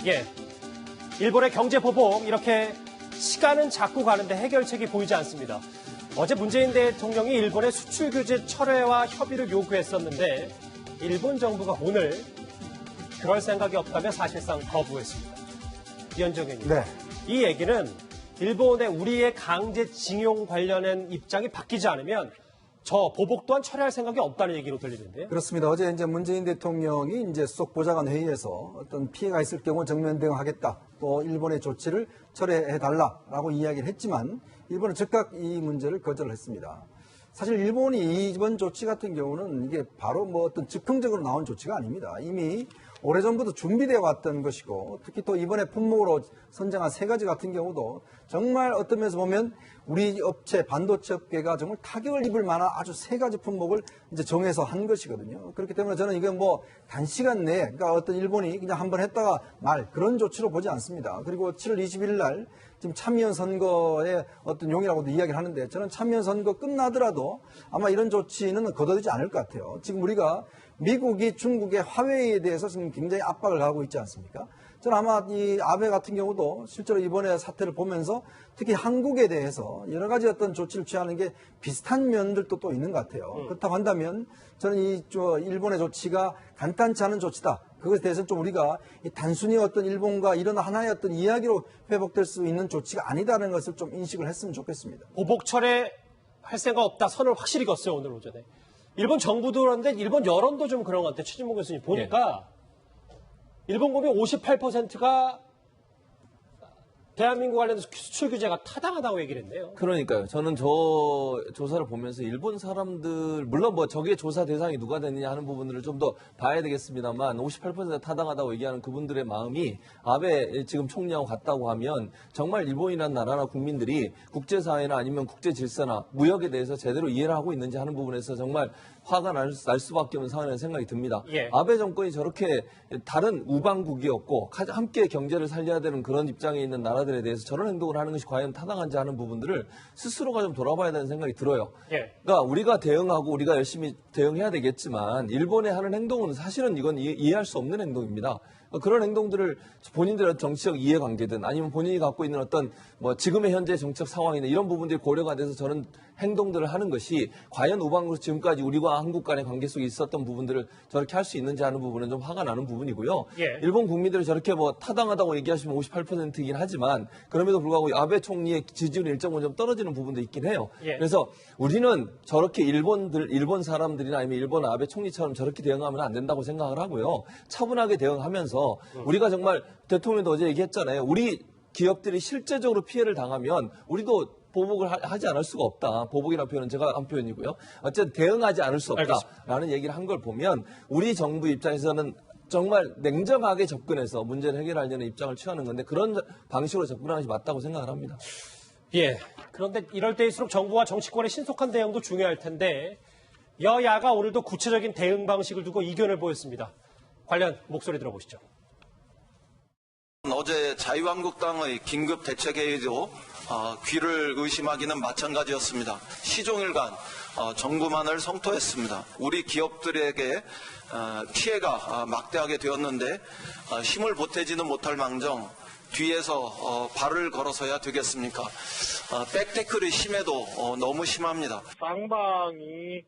예, 일본의 경제 보복 이렇게 시간은 자꾸 가는데 해결책이 보이지 않습니다. 어제 문재인 대통령이 일본의 수출 규제 철회와 협의를 요구했었는데 일본 정부가 오늘 그럴 생각이 없다며 사실상 거부했습니다. 이현정 의원님, 네. 이 얘기는 일본의 우리의 강제징용 관련된 입장이 바뀌지 않으면 저 보복 또한 철회할 생각이 없다는 얘기로 들리는데요. 그렇습니다. 어제 이제 문재인 대통령이 이제 수석 보좌관 회의에서 어떤 피해가 있을 경우 정면 대응하겠다. 또 일본의 조치를 철회해달라라고 이야기를 했지만 일본은 즉각 이 문제를 거절했습니다. 사실 일본이 이번 조치 같은 경우는 이게 바로 뭐 어떤 즉흥적으로 나온 조치가 아닙니다. 이미 오래전부터 준비되어 왔던 것이고 특히 또 이번에 품목으로 선정한 3가지 같은 경우도 정말 어떤 면에서 보면 우리 업체, 반도체 업계가 정말 타격을 입을 만한 아주 3가지 품목을 이제 정해서 한 것이거든요. 그렇기 때문에 저는 이건 뭐 단시간 내에 그러니까 어떤 일본이 그냥 한번 했다가 말 그런 조치로 보지 않습니다. 그리고 7월 21일 날 지금 참의원 선거의 어떤 용이라고도 이야기를 하는데 저는 참의원 선거 끝나더라도 아마 이런 조치는 거둬들이지 않을 것 같아요. 지금 우리가 미국이 중국의 화웨이에 대해서 지금 굉장히 압박을 하고 있지 않습니까? 저는 아마 이 아베 같은 경우도 실제로 이번에 사태를 보면서 특히 한국에 대해서 여러 가지 어떤 조치를 취하는 게 비슷한 면들도 또 있는 것 같아요. 그렇다고 한다면 저는 이 일본의 조치가 간단치 않은 조치다. 그것에 대해서는 좀 우리가 단순히 어떤 일본과 이런 하나의 어떤 이야기로 회복될 수 있는 조치가 아니다는 것을 좀 인식을 했으면 좋겠습니다. 보복 철회할 생각 없다 선을 확실히 걷어요, 오늘 오전에. 일본 정부도 그런데 일본 여론도 좀 그런 것 같아요. 최진봉 교수님 보니까 일본 국민 58%가 대한민국 관련해서 수출 규제가 타당하다고 얘기를 했네요. 그러니까요. 저는 저 조사를 보면서 일본 사람들, 물론 뭐 저게 조사 대상이 누가 됐느냐 하는 부분들을 좀 더 봐야 되겠습니다만 58% 타당하다고 얘기하는 그분들의 마음이 아베 지금 총리하고 같다고 하면 정말 일본이라는 나라나 국민들이 국제사회나 아니면 국제 질서나 무역에 대해서 제대로 이해를 하고 있는지 하는 부분에서 정말 화가 날 수밖에 없는 상황이라는 생각이 듭니다. 예. 아베 정권이 저렇게 다른 우방국이었고 함께 경제를 살려야 되는 그런 입장에 있는 나라들에 대해서 저런 행동을 하는 것이 과연 타당한지 하는 부분들을 스스로가 좀 돌아봐야 되는 생각이 들어요. 예. 그러니까 우리가 대응하고 우리가 열심히 대응해야 되겠지만 일본의 하는 행동은 사실은 이건 이해할 수 없는 행동입니다. 그런 행동들을 본인들의 정치적 이해관계든 아니면 본인이 갖고 있는 어떤 뭐 지금의 현재 정치적 상황이나 이런 부분들이 고려가 돼서 저는 행동들을 하는 것이 과연 우방으로 지금까지 우리와 한국 간의 관계 속에 있었던 부분들을 저렇게 할 수 있는지 하는 부분은 좀 화가 나는 부분이고요. 예. 일본 국민들이 저렇게 뭐 타당하다고 얘기하시면 58%이긴 하지만 그럼에도 불구하고 아베 총리의 지지율이 일정은 좀 떨어지는 부분도 있긴 해요. 예. 그래서 우리는 저렇게 일본 사람들이나 아니면 일본 아베 총리처럼 저렇게 대응하면 안 된다고 생각을 하고요. 차분하게 대응하면서 우리가 정말 대통령도 어제 얘기했잖아요. 우리 기업들이 실제적으로 피해를 당하면 우리도 보복을 하지 않을 수가 없다. 보복이라는 표현은 제가 한 표현이고요. 어쨌든 대응하지 않을 수 없다라는 얘기를 한 걸 보면 우리 정부 입장에서는 정말 냉정하게 접근해서 문제를 해결하려는 입장을 취하는 건데 그런 방식으로 접근하는 것이 맞다고 생각을 합니다. 예. 그런데 이럴 때일수록 정부와 정치권의 신속한 대응도 중요할 텐데 여야가 오늘도 구체적인 대응 방식을 두고 이견을 보였습니다. 관련 목소리 들어보시죠. 어제 자유한국당의 긴급 대책회의도 귀를 의심하기는 마찬가지였습니다. 시종일관 정부만을 성토했습니다. 우리 기업들에게 피해가 막대하게 되었는데 힘을 보태지는 못할 망정 뒤에서 발을 걸어서야 되겠습니까? 백태클이 심해도 너무 심합니다. 쌍방이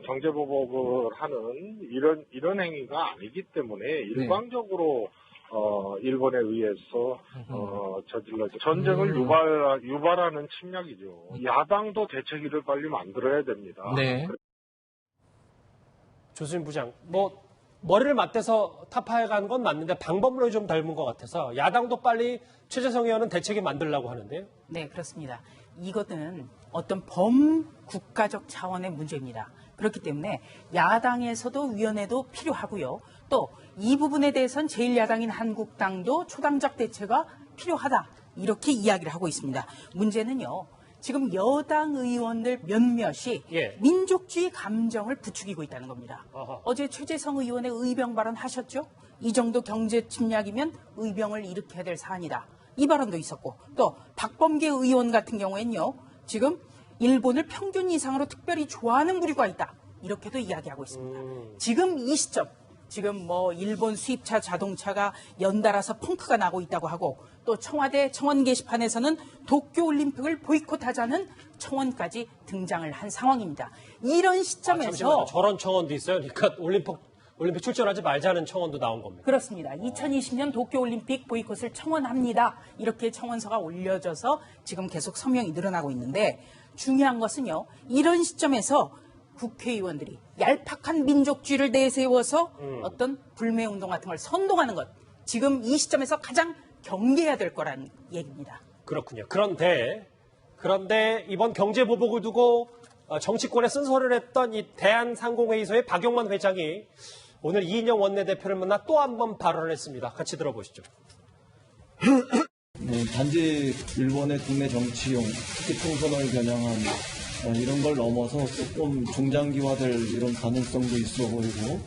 경제보복을 하는 이런 행위가 아니기 때문에 일방적으로 일본에 의해서 저질러져 전쟁을 유발하는 침략이죠. 야당도 대책위를 빨리 만들어야 됩니다. 네. 조수진 부장, 머리를 맞대서 타파해간 건 맞는데 방법론이 좀 닮은 것 같아서 야당도 빨리 최재성 의원은 대책위 만들려고 하는데요. 네, 그렇습니다. 이것은 어떤 범국가적 차원의 문제입니다. 그렇기 때문에 야당에서도 위원회도 필요하고요. 또 이 부분에 대해서는 제1야당인 한국당도 초당적 대처가 필요하다. 이렇게 이야기를 하고 있습니다. 문제는요. 지금 여당 의원들 몇몇이 민족주의 감정을 부추기고 있다는 겁니다. 어제 최재성 의원의 의병 발언 하셨죠? 이 정도 경제 침략이면 의병을 일으켜야 될 사안이다. 이 발언도 있었고 또 박범계 의원 같은 경우에는요. 지금 일본을 평균 이상으로 특별히 좋아하는 부류가 있다. 이렇게도 이야기하고 있습니다. 지금 이 시점 지금 뭐 일본 수입차 자동차가 연달아서 펑크가 나고 있다고 하고 또 청와대 청원 게시판에서는 도쿄올림픽을 보이콧하자는 청원까지 등장을 한 상황입니다. 이런 시점에서 잠시만요. 저런 청원도 있어요. 그러니까 올림픽 출전하지 말자는 청원도 나온 겁니다. 그렇습니다. 2020년 도쿄올림픽 보이콧을 청원합니다. 이렇게 청원서가 올려져서 지금 계속 서명이 늘어나고 있는데 중요한 것은요. 이런 시점에서 국회의원들이 얄팍한 민족주의를 내세워서 어떤 불매운동 같은 걸 선동하는 것. 지금 이 시점에서 가장 경계해야 될 거라는 얘기입니다. 그렇군요. 그런데 이번 경제보복을 두고 정치권에 쓴소리를 했던 이 대한상공회의소의 박용만 회장이 오늘 이인영 원내대표를 만나 또 한 번 발언을 했습니다. 같이 들어보시죠. 단지 일본의 국내 정치용, 특히 총선을 겨냥한 이런 걸 넘어서 조금 중장기화될 이런 가능성도 있어 보이고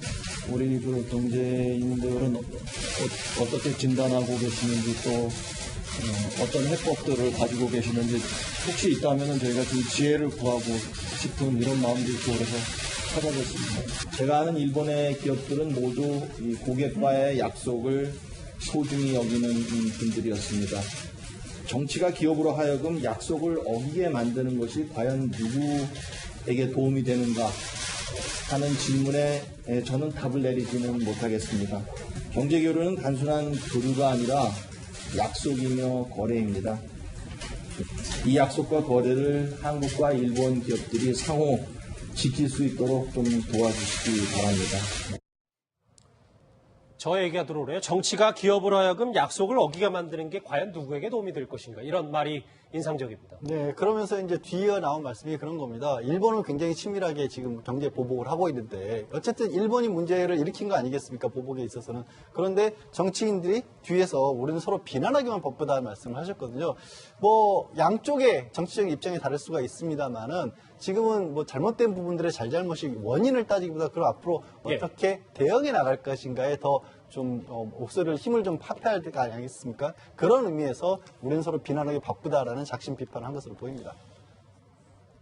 우리 그 경제인들은 어떻게 진단하고 계시는지 또 어떤 해법들을 가지고 계시는지 혹시 있다면 저희가 좀 지혜를 구하고 싶은 이런 마음도 있고 그래서 찾아뵙습니다. 제가 아는 일본의 기업들은 모두 이 고객과의 약속을 소중히 여기는 분들이었습니다. 정치가 기업으로 하여금 약속을 어기게 만드는 것이 과연 누구에게 도움이 되는가 하는 질문에 저는 답을 내리지는 못하겠습니다. 경제교류는 단순한 교류가 아니라 약속이며 거래입니다. 이 약속과 거래를 한국과 일본 기업들이 상호 지킬 수 있도록 좀 도와주시기 바랍니다. 저 얘기가 들어오네요. 정치가 기업으로 하여금 약속을 어기게 만드는 게 과연 누구에게 도움이 될 것인가. 이런 말이 인상적입니다. 네, 그러면서 이제 뒤에 나온 말씀이 그런 겁니다. 일본은 굉장히 치밀하게 지금 경제 보복을 하고 있는데 어쨌든 일본이 문제를 일으킨 거 아니겠습니까? 보복에 있어서는. 그런데 정치인들이 뒤에서 우리는 서로 비난하기만 바쁘다는 말씀을 하셨거든요. 뭐 양쪽의 정치적인 입장이 다를 수가 있습니다만은 지금은 뭐 잘못된 부분들의 잘잘못이 원인을 따지기보다 그럼 앞으로 어떻게 대응해 나갈 것인가에 더 좀 목소리를 힘을 좀 파편해야 할 때가 아니겠습니까? 그런 의미에서 우리는 서로 비난하기 바쁘다라는 작심 비판을 한 것으로 보입니다.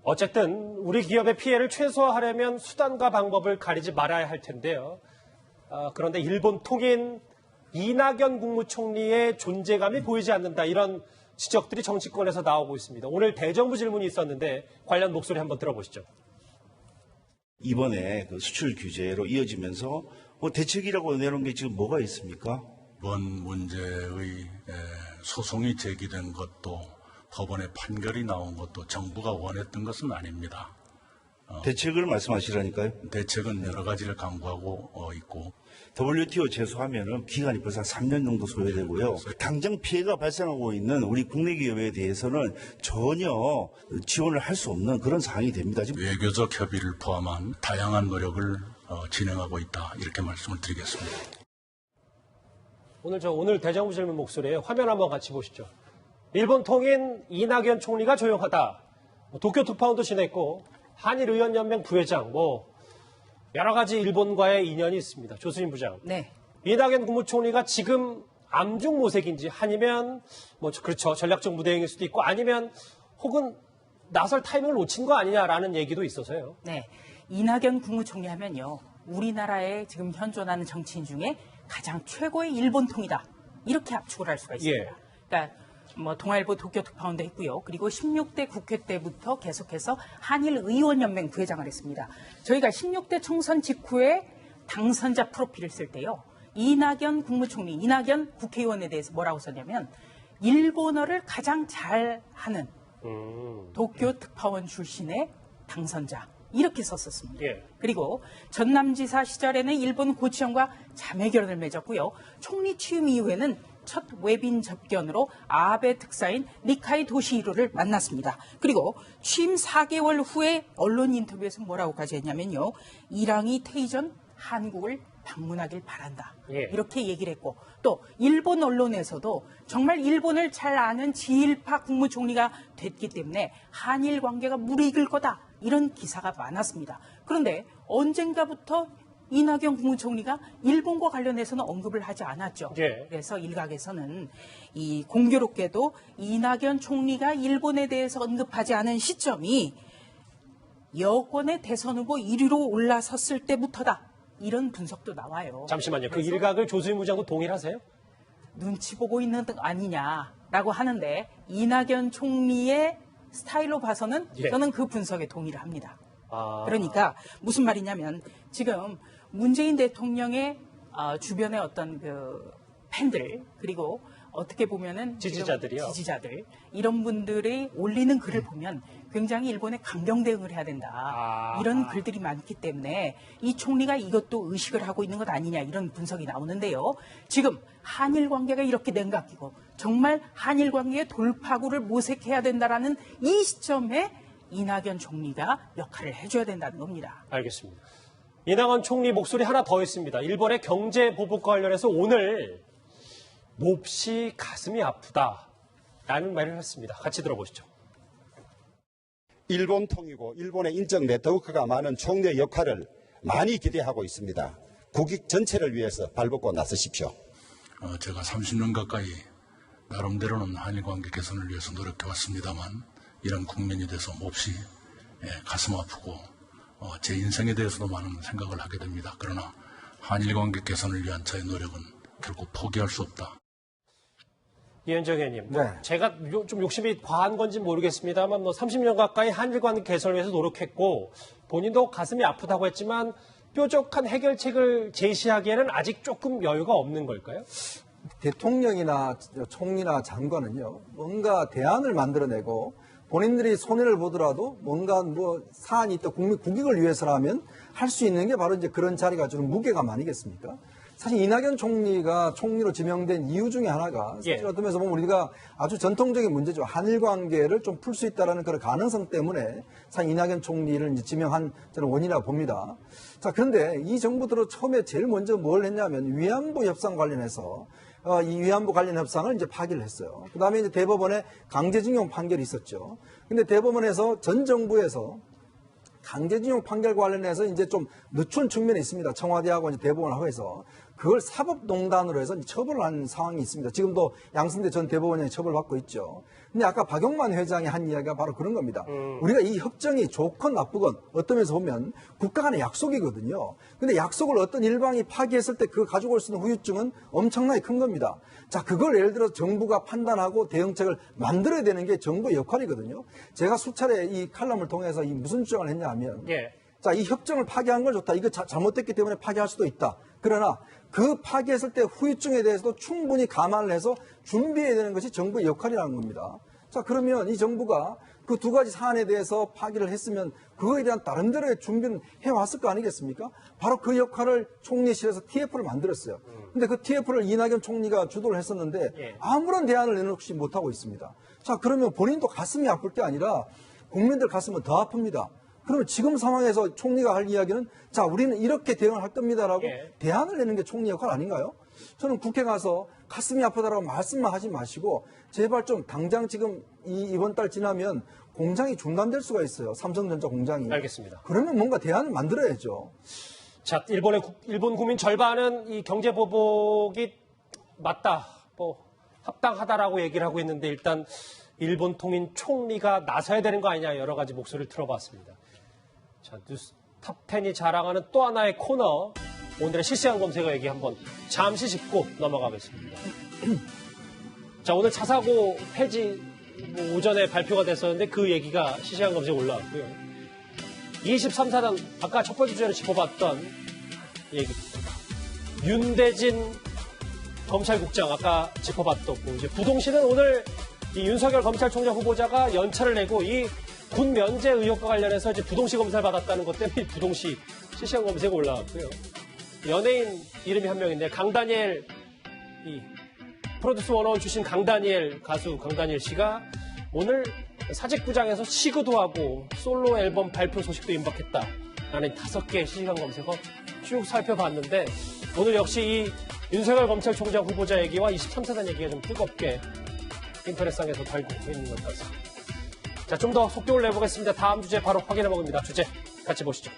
어쨌든 우리 기업의 피해를 최소화하려면 수단과 방법을 가리지 말아야 할 텐데요. 그런데 일본 통인 이낙연 국무총리의 존재감이 보이지 않는다. 이런 지적들이 정치권에서 나오고 있습니다. 오늘 대정부 질문이 있었는데 관련 목소리 한번 들어보시죠. 이번에 그 수출 규제로 이어지면서 뭐 대책이라고 내놓은 게 지금 뭐가 있습니까? 이번 문제의 소송이 제기된 것도 법원의 판결이 나온 것도 정부가 원했던 것은 아닙니다. 대책을 말씀하시라니까요. 대책은 여러 가지를 강구하고 있고 WTO 제소하면은 기간이 벌써 3년 정도 소요되고요. 당장 피해가 발생하고 있는 우리 국내 기업에 대해서는 전혀 지원을 할 수 없는 그런 상황이 됩니다. 지금 외교적 협의를 포함한 다양한 노력을 진행하고 있다. 이렇게 말씀을 드리겠습니다. 오늘 대정부 질문 목소리에 화면 한번 같이 보시죠. 일본 통인 이낙연 총리가 조용하다. 도쿄 특파원도 지냈고 한일의원연맹 부회장 여러 가지 일본과의 인연이 있습니다. 조수진 부장. 네. 이낙연 국무총리가 지금 암중모색인지 아니면 그렇죠. 전략적 무대행일 수도 있고 아니면 혹은 나설 타이밍을 놓친 거 아니냐라는 얘기도 있어서요. 네. 이낙연 국무총리 하면요. 우리나라에 지금 현존하는 정치인 중에 가장 최고의 일본통이다. 이렇게 압축을 할 수가 있습니다. 예. 그러니까 동아일보 도쿄 특파원도 했고요. 그리고 16대 국회 때부터 계속해서 한일의원연맹 부회장을 했습니다. 저희가 16대 총선 직후에 당선자 프로필을 쓸 때요. 이낙연 국무총리, 이낙연 국회의원에 대해서 뭐라고 썼냐면 일본어를 가장 잘하는 도쿄 특파원 출신의 당선자. 이렇게 썼었습니다. 예. 그리고 전남지사 시절에는 일본 고치현과 자매 결혼을 맺었고요. 총리 취임 이후에는 첫 외빈 접견으로 아베 특사인 니카이 도시히로를 만났습니다. 그리고 취임 4개월 후에 언론 인터뷰에서 뭐라고까지 했냐면요. 이랑이 퇴위 전 한국을 방문하길 바란다. 예. 이렇게 얘기를 했고 또 일본 언론에서도 정말 일본을 잘 아는 지일파 국무총리가 됐기 때문에 한일 관계가 무르익을 거다. 이런 기사가 많았습니다. 그런데 언젠가부터 이낙연 국무총리가 일본과 관련해서는 언급을 하지 않았죠. 예. 그래서 일각에서는 이 공교롭게도 이낙연 총리가 일본에 대해서 언급하지 않은 시점이 여권의 대선 후보 1위로 올라섰을 때부터다. 이런 분석도 나와요. 잠시만요. 그 일각을 조수인 부장도 동일하세요? 눈치 보고 있는 등 아니냐라고 하는데 이낙연 총리의 스타일로 봐서는 예. 저는 그 분석에 동의를 합니다. 아. 그러니까 무슨 말이냐면 지금 문재인 대통령의 주변의 어떤 그 팬들 그리고 어떻게 보면은 지금 지지자들이요? 지지자들 이런 분들이 올리는 글을 보면 굉장히 일본에 강경 대응을 해야 된다. 이런 글들이 많기 때문에 이 총리가 이것도 의식을 하고 있는 것 아니냐 이런 분석이 나오는데요. 지금 한일 관계가 이렇게 냉각기고 정말 한일 관계의 돌파구를 모색해야 된다라는 이 시점에 이낙연 총리가 역할을 해줘야 된다는 겁니다. 알겠습니다. 이낙연 총리 목소리 하나 더 있습니다. 일본의 경제 보복과 관련해서 오늘 몹시 가슴이 아프다라는 말을 했습니다. 같이 들어보시죠. 일본 통이고 일본의 인적 네트워크가 많은 총리의 역할을 많이 기대하고 있습니다. 국익 전체를 위해서 발벗고 나서십시오. 제가 30년 가까이 나름대로는 한일 관계 개선을 위해서 노력해왔습니다만 이런 국면이 돼서 몹시 가슴 아프고 제 인생에 대해서도 많은 생각을 하게 됩니다. 그러나 한일 관계 개선을 위한 저의 노력은 결국 포기할 수 없다. 이현정 의원님, 네. 제가 좀 욕심이 과한 건지 모르겠습니다만 30년 가까이 한일 관계 개선을 위해서 노력했고 본인도 가슴이 아프다고 했지만 뾰족한 해결책을 제시하기에는 아직 조금 여유가 없는 걸까요? 대통령이나 총리나 장관은요, 뭔가 대안을 만들어내고 본인들이 손해를 보더라도 뭔가 사안이 있다 국익을 위해서라면 할 수 있는 게 바로 이제 그런 자리가 주는 무게감 아니겠습니까? 사실 이낙연 총리가 총리로 지명된 이유 중에 하나가 사실 어떤 면에서 보면 우리가 아주 전통적인 문제죠. 한일 관계를 좀 풀 수 있다는 그런 가능성 때문에 사실 이낙연 총리를 이제 지명한 저는 원인이라고 봅니다. 자, 그런데 이 정부 들어 처음에 제일 먼저 뭘 했냐면 위안부 협상 관련해서 이 위안부 관련 협상을 이제 파기를 했어요. 그 다음에 이제 대법원에 강제징용 판결이 있었죠. 근데 대법원에서 전 정부에서 강제징용 판결 관련해서 이제 좀 늦춘 측면이 있습니다. 청와대하고 이제 대법원하고 해서 그걸 사법농단으로 해서 처벌을 한 상황이 있습니다. 지금도 양승태 전 대법원장이 처벌받고 있죠. 근데 아까 박용만 회장이 한 이야기가 바로 그런 겁니다. 우리가 이 협정이 좋건 나쁘건 어떤 면에서 보면 국가 간의 약속이거든요. 근데 약속을 어떤 일방이 파기했을 때 그 가지고 올 수 있는 후유증은 엄청나게 큰 겁니다. 자, 그걸 예를 들어서 정부가 판단하고 대응책을 만들어야 되는 게 정부의 역할이거든요. 제가 수차례 이 칼럼을 통해서 이 무슨 주장을 했냐 하면 자, 이 협정을 파기한 걸 좋다. 이거 잘못됐기 때문에 파기할 수도 있다. 그러나 그 파기했을 때 후유증에 대해서도 충분히 감안을 해서 준비해야 되는 것이 정부의 역할이라는 겁니다. 자, 그러면 이 정부가 그 두 가지 사안에 대해서 파기를 했으면 그거에 대한 나름대로의 준비는 해왔을 거 아니겠습니까? 바로 그 역할을 총리실에서 TF를 만들었어요. 근데 그 TF를 이낙연 총리가 주도를 했었는데 아무런 대안을 내놓지 못하고 있습니다. 자, 그러면 본인도 가슴이 아플 게 아니라 국민들 가슴은 더 아픕니다. 그러면 지금 상황에서 총리가 할 이야기는 자, 우리는 이렇게 대응을 할 겁니다라고 대안을 내는 게 총리 역할 아닌가요? 저는 국회 가서 가슴이 아프다라고 말씀만 하지 마시고 제발 좀 당장 지금 이번 달 지나면 공장이 중단될 수가 있어요. 삼성전자 공장이. 알겠습니다. 그러면 뭔가 대안을 만들어야죠. 자, 일본 국민 절반은 이 경제 보복이 맞다, 합당하다라고 얘기를 하고 있는데 일단 일본 통인 총리가 나서야 되는 거 아니냐 여러 가지 목소리를 들어봤습니다. 자, 뉴스 탑10이 자랑하는 또 하나의 코너, 오늘의 실시간 검색어 얘기 한번 잠시 짚고 넘어가겠습니다. 자, 오늘 차 사고 폐지 오전에 발표가 됐었는데 그 얘기가 실시간 검색에 올라왔고요. 23사단, 아까 첫 번째 주제로 짚어봤던 얘기. 윤대진 검찰국장, 아까 짚어봤던 이제 부동시는 오늘 이 윤석열 검찰총장 후보자가 연차를 내고 이 군 면제 의혹과 관련해서 이제 부동시 검사를 받았다는 것 때문에 부동시 실시간 검색에 올라왔고요. 연예인 이름이 한 명인데 강다니엘, 이 프로듀스 101 출신 가수 강다니엘 씨가 오늘 사직구장에서 시구도 하고 솔로 앨범 발표 소식도 임박했다라는 5개의 실시간 검색어 쭉 살펴봤는데 오늘 역시 이 윤석열 검찰총장 후보자 얘기와 23사단 얘기가 좀 뜨겁게 인터넷상에서 달고 있는 것 같습니다. 자, 좀 더 속도를 내보겠습니다. 다음 주제 바로 확인해 보겠습니다. 주제 같이 보시죠.